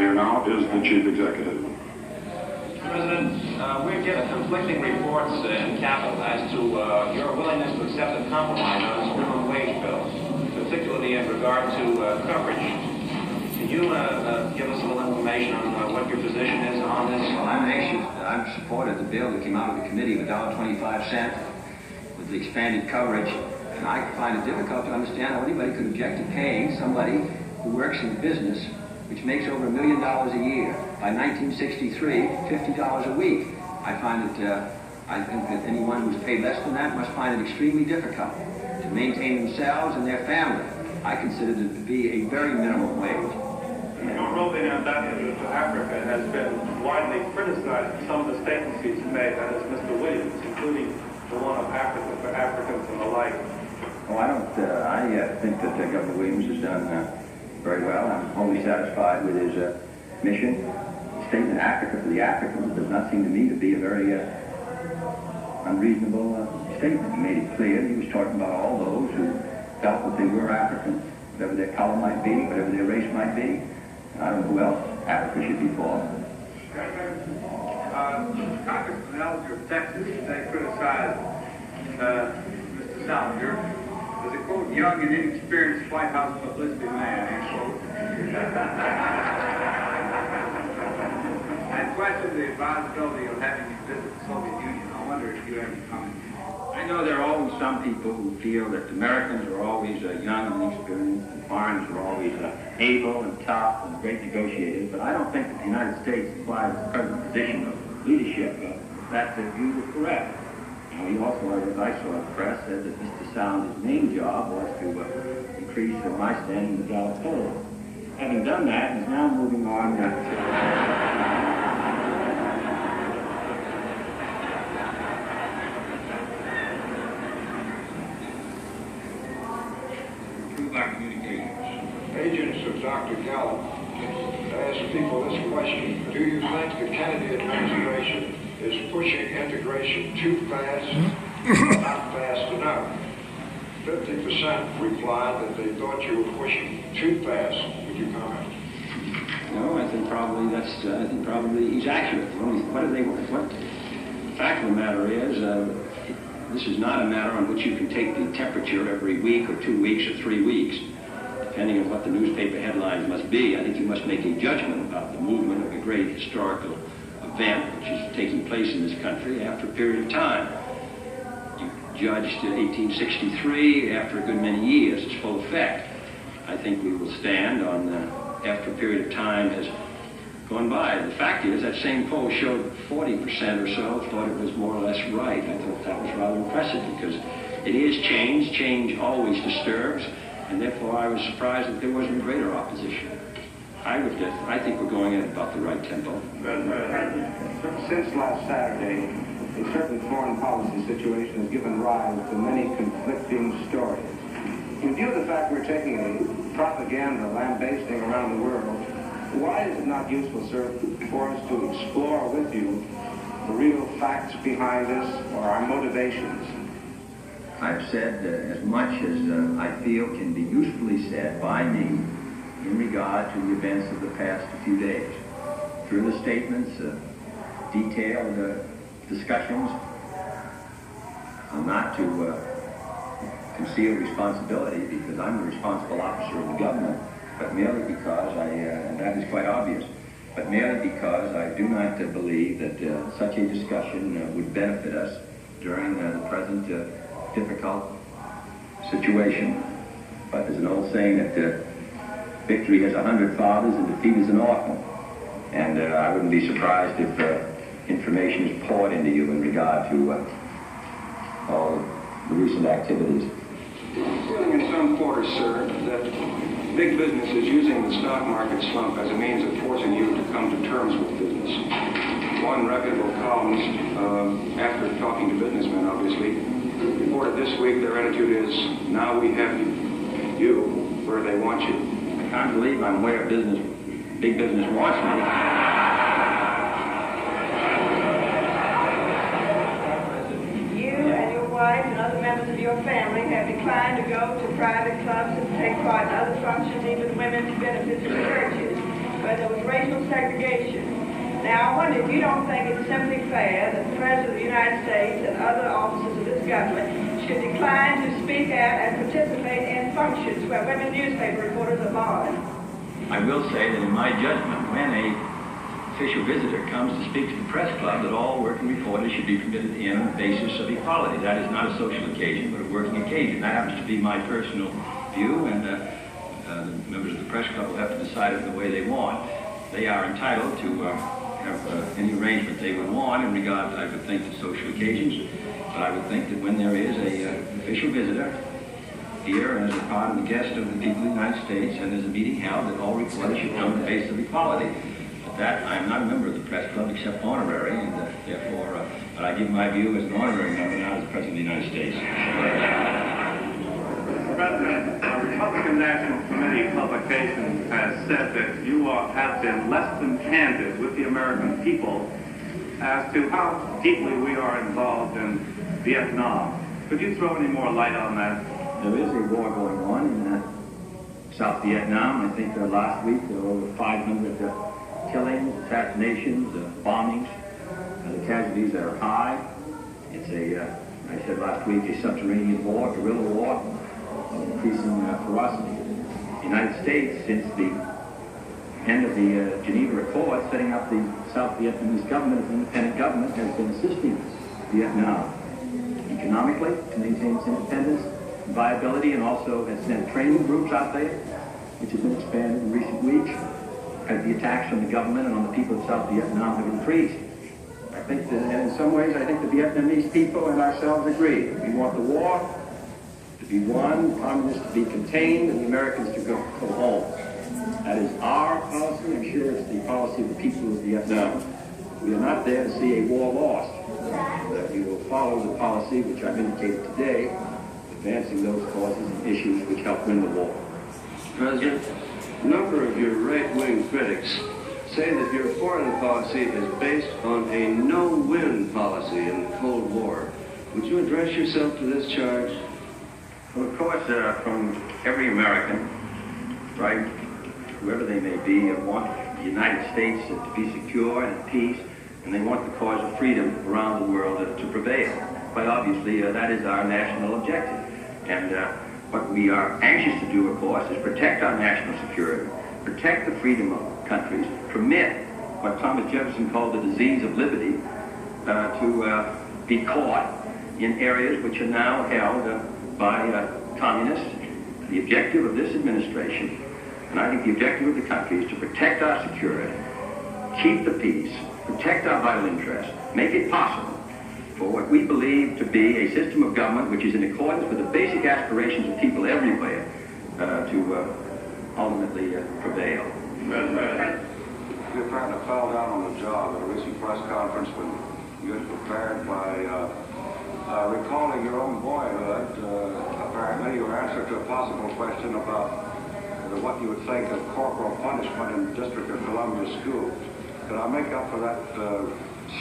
Here now is the Chief Executive. President, we're getting conflicting reports in Capitol as to your willingness to accept a compromise on this minimum wage bill, particularly in regard to coverage. Can you give us a little information on what your position is on this? Well, I'm supported the bill that came out of the committee of $1.25 with the expanded coverage, and I find it difficult to understand how anybody could object to paying somebody who works in business which makes over $1 million a year. By 1963, $50 a week. I think that anyone who's paid less than that must find it extremely difficult to maintain themselves and their family. I consider it to be a very minimum wage. Your role in ambassador to Africa has been widely criticized for some of the statements he's made, that is Mr. Williams, including the one of Africa for Africans and the like. Oh, I think that Governor Williams has done very well. I'm wholly satisfied with his mission. The statement Africa for the Africans does not seem to me to be a very unreasonable statement. He made it clear that he was talking about all those who felt that they were African, whatever their color might be, whatever their race might be. I don't know who else Africa should be for. Congressman Elder of Texas, they criticized Mr. Salinger as a, quote, young and inexperienced White House publicity man, end quote. And questioned the advisability of having you visit the Soviet Union. I wonder if you have any comment. I know there are always some people who feel that Americans are always young and inexperienced, and foreigners are always able and tough and great negotiators, but I don't think that the United States acquired the present position of leadership. That view is correct. He also, as I saw in the press, said that Mr. Salinger's main job was to increase my standing in the ballot poll. Having done that, he's now moving on to... Agents of Dr. Gallup ask people this question: do you think the Kennedy administration is pushing integration too fast or not fast enough? 50% replied that they thought you were pushing too fast. Would you comment? No, I think probably he's accurate. What do they want? The fact of the matter is, this is not a matter on which you can take the temperature every week or 2 weeks or 3 weeks. Depending on what the newspaper headlines must be, I think you must make a judgment about the movement of a great historical event which is taking place in this country after a period of time. You judged 1863 after a good many years, its full effect. I think we will stand on after a period of time has gone by. The fact is that same poll showed 40% or so thought it was more or less right. I thought that was rather impressive because it is change. Change always disturbs. And therefore, I was surprised that there wasn't greater opposition. I think we're going at about the right tempo. Since last Saturday, a certain foreign policy situation has given rise to many conflicting stories. In view of the fact we're taking a propaganda lambasting around the world, why is it not useful, sir, for us to explore with you the real facts behind this or our motivations? I've said as much as I feel can be usefully said by me in regard to the events of the past few days. Through the statements, detailed discussions, I'm not to conceal responsibility because I'm the responsible officer of the government, but merely because and that is quite obvious, but merely because I do not believe that such a discussion would benefit us during the present difficult situation. But there's an old saying that victory has 100 fathers and defeat is an orphan. And I wouldn't be surprised if information is poured into you in regard to all the recent activities. Feeling in some quarters, sir, that big business is using the stock market slump as a means of forcing you to come to terms with business. One reputable columnist, after talking to businessmen, obviously, reported this week their attitude is, now we have you where they want you. I can't believe I'm where big business wants me. You and your wife and other members of your family have declined to go to private clubs and take part in other functions, even women's benefits and churches. But there was racial segregation. Now, I wonder if you don't think it's simply fair that the President of the United States and other officers of this government should decline to speak at and participate in functions where women newspaper reporters are barred. I will say that in my judgment, when a official visitor comes to speak to the press club, that all working reporters should be permitted in on the basis of equality. That is not a social occasion, but a working occasion. That happens to be my personal view, and the members of the press club will have to decide it the way they want. They are entitled to have any arrangement they would want in regard, I would think, to social occasions. But I would think that when there is an official visitor here as a part of the guest of the people of the United States, and there's a meeting held, that all reporters should come on the basis of equality. But that, I'm not a member of the press club except honorary, and therefore, but I give my view as an honorary member, not as President of the United States. President, Republican National Committee publication has said that you have been less than candid with the American people as to how deeply we are involved in Vietnam. Could you throw any more light on that? There is a war going on in South Vietnam. I think last week there were over 500 killings, assassinations, bombings. The casualties are high. It's I said last week, a subterranean war, guerrilla war, of increasing ferocity. The United States, since the end of the Geneva Accord, setting up the South Vietnamese government as an independent government, has been assisting Vietnam economically to maintain its independence, viability, and also has sent training groups out there, which have been expanded in recent weeks, as the attacks on the government and on the people of South Vietnam have increased. I think that, and in some ways, I think the Vietnamese people and ourselves agree. We want the war to be won, the communists to be contained, and the Americans to go home. That is our policy. I'm sure it's the policy of the people of Vietnam. We are not there to see a war lost. We will follow the policy which I've indicated today, advancing those causes and issues which help win the war. President, a number of your right-wing critics say that your foreign policy is based on a no-win policy in the Cold War. Would you address yourself to this charge? Well, of course, from every American, right, whoever they may be, want the United States to be secure and at peace, and they want the cause of freedom around the world to prevail. Quite obviously, that is our national objective. And what we are anxious to do, of course, is protect our national security, protect the freedom of countries, permit what Thomas Jefferson called the disease of liberty to be caught in areas which are now held by communists. The objective of this administration, and I think the objective of the country, is to protect our security, keep the peace, protect our vital interests, make it possible for what we believe to be a system of government which is in accordance with the basic aspirations of people everywhere to ultimately prevail. You apparently fell down on the job at a recent press conference when you had prepared by recalling your own boyhood. Apparently, your answer to a possible question about what you would think of corporal punishment in the District of Columbia schools. Could I make up for that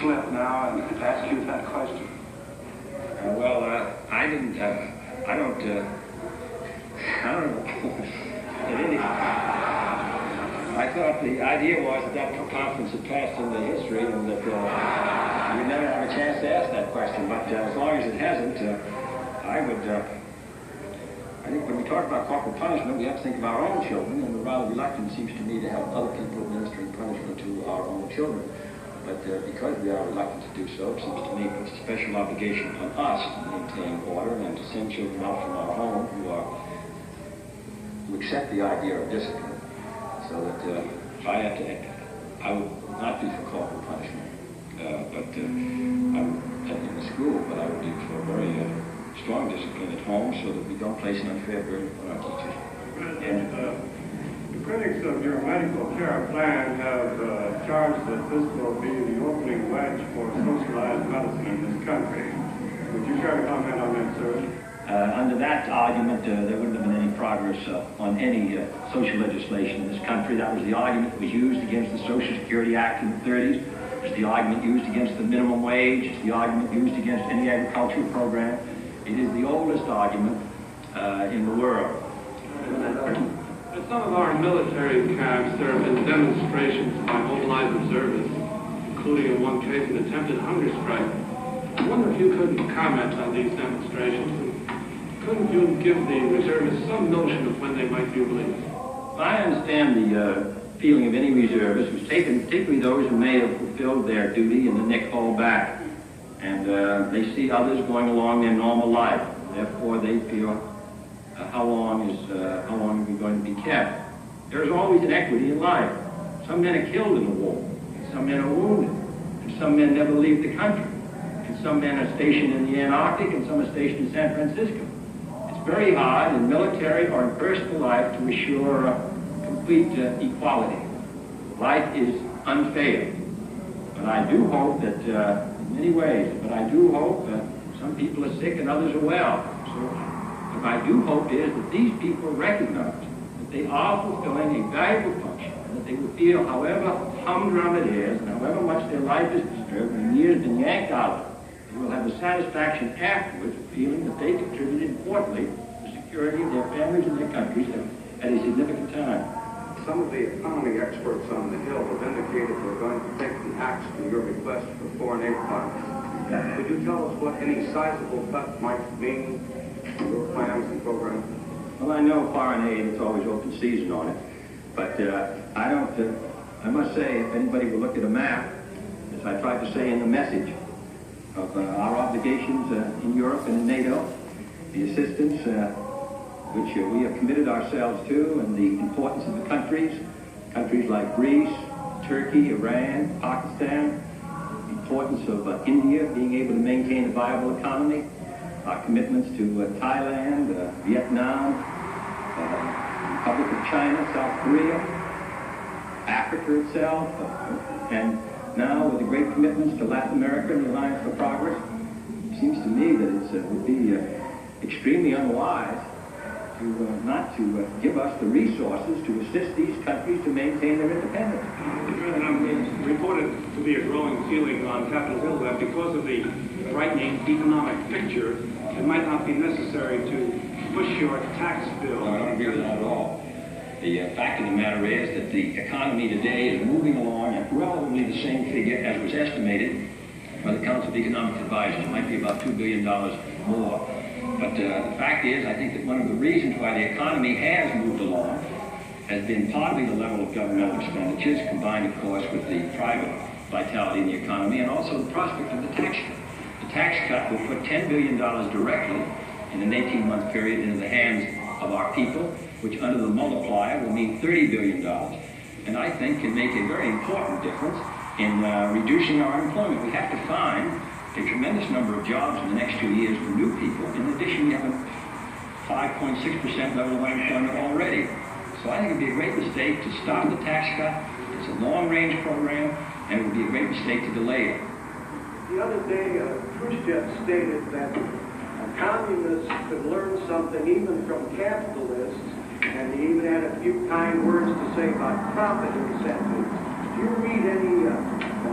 slip now and ask you that question? Well, I don't know. I thought the idea was that conference had passed into history and that we'd never have a chance to ask that question. But as long as it hasn't, I think when we talk about corporal punishment, we have to think of our own children, and we're rather reluctant, it seems to me, to have other people administering punishment to our own children. But because we are reluctant to do so, it seems to me it puts a special obligation on us to maintain order and to send children out from our home who accept the idea of discipline. So that if I had to, I would not be for corporal punishment, in the school, but I would be for very strong discipline at home so that we don't place an unfair burden on our teachers. The critics of your medical care plan have charged that this will be the opening wedge for socialized medicine in this country. Would you care to comment on that, sir? Under that argument, there wouldn't have been any progress on any social legislation in this country. That was the argument that was used against the Social Security Act in the 30s. It's the argument used against the minimum wage. It's the argument used against any agricultural program. It is the oldest argument in the world. some of our military camps, there have been demonstrations by mobilized observers, including in one case an attempted hunger strike. I wonder if you could comment on these demonstrations. Couldn't you give the reservists some notion of when they might be released? I understand the feeling of any reservist, particularly those who may have fulfilled their duty and then they're called back. And they see others going along their normal life. Therefore, they feel, how long are we going to be kept? There is always an equity in life. Some men are killed in the war. Some men are wounded. And some men never leave the country. And some men are stationed in the Antarctic and some are stationed in San Francisco. It's very hard in military or in personal life to assure complete equality. Life is unfair. But I do hope that, in many ways, but I do hope that some people are sick and others are well. So what I do hope is that these people recognize that they are fulfilling a valuable function, and that they will feel, however humdrum it is, and however much their life is disturbed and years been yanked out of it, they will have the satisfaction afterwards of feeling that they contributed importantly to the security of their families and their countries at a significant time. Some of the economy experts on the Hill have indicated they're going to take the axe to your request for foreign aid funds. Could you tell us what any sizable cut might mean to your plans and programs? Well, I know foreign aid, it's always open season on it. But I must say, if anybody will look at a map, as I tried to say in the message, of our obligations in Europe and in NATO, the assistance which we have committed ourselves to, and the importance of the countries like Greece, Turkey, Iran, Pakistan, the importance of India being able to maintain a viable economy, our commitments to Thailand, Vietnam, Republic of China, South Korea, Africa itself, and now with the great commitments to Latin America and the Alliance for Progress. It seems to me that it would be extremely unwise not to give us the resources to assist these countries to maintain their independence. It's reported to be a growing feeling on Capitol Hill that because of the frightening economic picture, it might not be necessary to push your tax bill. No, I don't agree with that at all. The fact of the matter is that the economy today is moving along at relatively the same figure as was estimated by the Council of Economic Advisors. It might be about $2 billion more. But the fact is, I think that one of the reasons why the economy has moved along has been partly the level of governmental expenditures, combined, of course, with the private vitality in the economy, and also the prospect of the tax cut. The tax cut will put $10 billion directly in an 18-month period into the hands of our people, which under the multiplier will mean $30 billion, and I think can make a very important difference in reducing our unemployment. We have to find a tremendous number of jobs in the next 2 years for new people. In addition, we have a 5.6% level of unemployment already. So I think it would be a great mistake to stop the tax cut. It's a long-range program, and it would be a great mistake to delay it. The other day, Khrushchev stated that communists could learn something even from capitalists, and he even had a few kind words to say about profit incentives. Do you read any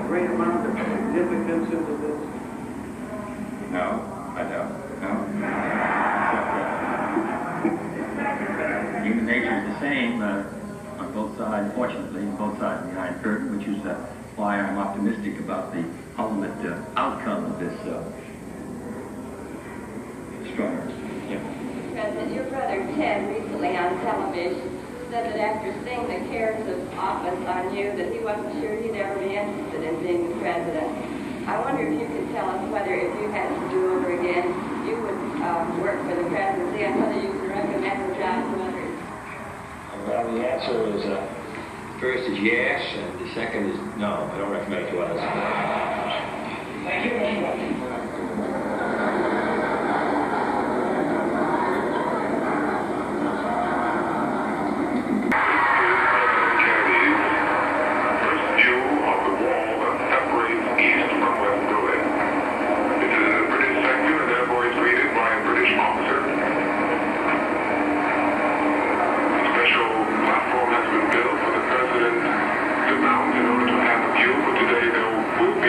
great amount of significance into this? No, I don't. No. Human nature is the same on both sides, fortunately, on both sides of the Iron Curtain, which is why I'm optimistic about the ultimate outcome of this struggle. Yeah. President, your brother Ted recently on television said that after seeing the cares of office on you, that he wasn't sure he'd ever be interested in being the president. I wonder if you could tell us whether, if you had to do over again, you would work for the presidency, and whether you could recommend the job to others. Well, the answer is, first is yes, and the second is no. I don't recommend it to others. Thank you very much.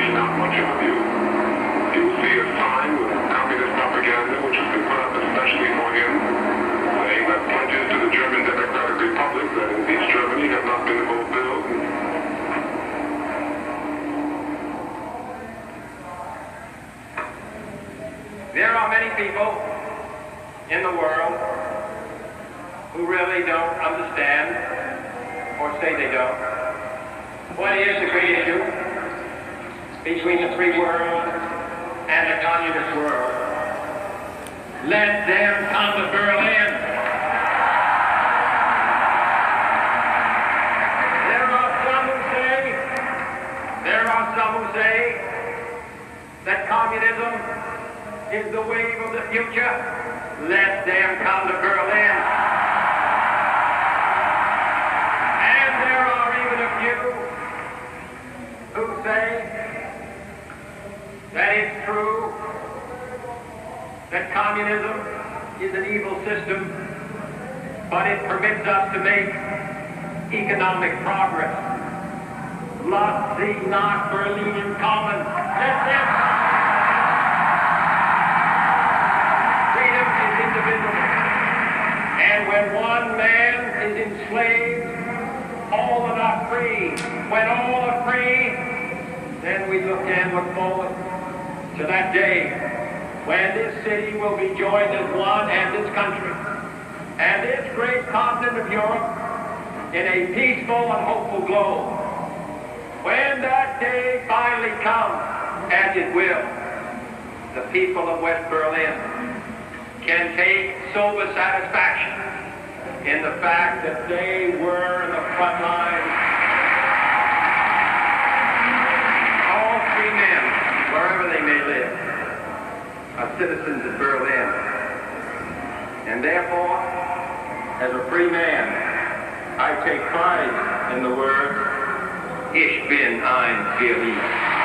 Not much of a view. It will are many people in the world who really don't understand, or say they don't, what is the great issue between the free world and the communist world. Let them come to Berlin. There are some who say that communism is the wave of the future. Let them come to Berlin. And there are even a few who say that it's true that communism is an evil system, but it permits us to make economic progress. Lass sie nach Berlin kommen. Let them. Freedom is indivisible. And when one man is enslaved, all are not free. When all are free, then we look forward to that day when this city will be joined as one, and this country and this great continent of Europe in a peaceful and hopeful globe. When that day finally comes, as it will, the people of West Berlin can take sober satisfaction in the fact that they were in the front line. All free men, wherever they may live, are citizens of Berlin. And therefore, as a free man, I take pride in the word, Ich bin ein Berliner.